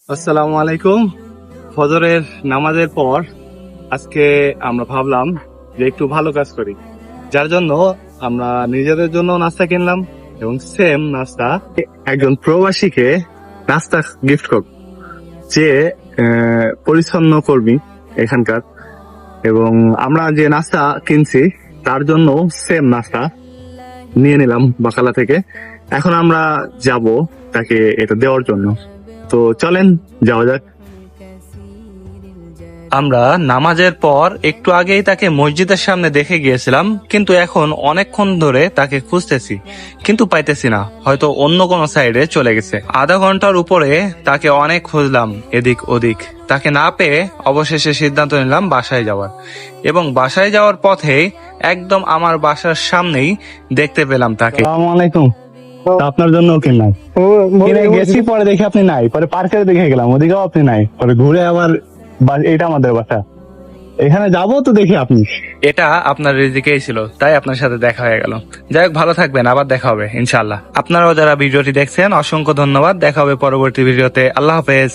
আসসালামু আলাইকুম। ফজরের নামাজের পর আজকে আমরা ভাবলাম যে একটু ভালো কাজ করি, যার জন্য আমরা নিজেদের জন্য নাস্তা কিনলাম এবং সেম নাস্তা একজন প্রবাসীকে নাস্তা গিফট করব, যে পরিচ্ছন্ন কর্মী এখানকার। এবং আমরা যে নাস্তা কিনছি তার জন্য সেম নাস্তা নিয়ে নিলাম বাকালা থেকে। এখন আমরা যাব তাকে এটা দেওয়ার জন্য। তো চলেন যাওয়া যাক। আমরা নামাজের পর একটু আগেই তাকে মসজিদের সামনে দেখে গিয়েছিলাম, কিন্তু এখন অনেকক্ষণ ধরে তাকে খুঁজতেছি, কিন্তু পাইতেছি না। হয়তো অন্য কোনো সাইডে চলে গেছে। আধা ঘন্টার উপরে তাকে অনেক খুঁজলাম এদিক ওদিক, তাকে না পেয়ে অবশেষে সিদ্ধান্ত নিলাম বাসায় যাওয়ার। এবং বাসায় যাওয়ার পথে একদম আমার বাসার সামনেই দেখতে পেলাম তাকে। আসসালামু আলাইকুম। আপনার জন্য কিনলাম, কিনে গেছি, পরে দেখে আপনি নাই, পরে পার্কে দেখে গেলাম, ওদিকেও আপনি নাই, পরে ঘুরে আবার এটা আমাদের বাসা, এখানে যাবো তো দেখি আপনি। এটা আপনার রিজিকেই ছিল, তাই আপনার সাথে দেখা হয়ে গেল। যাই হোক, ভালো থাকবেন, আবার দেখা হবে ইনশাআল্লাহ। আপনারাও যারা ভিডিওটি দেখছেন অসংখ্য ধন্যবাদ। দেখা হবে পরবর্তী ভিডিওতে। আল্লাহ হাফেজ।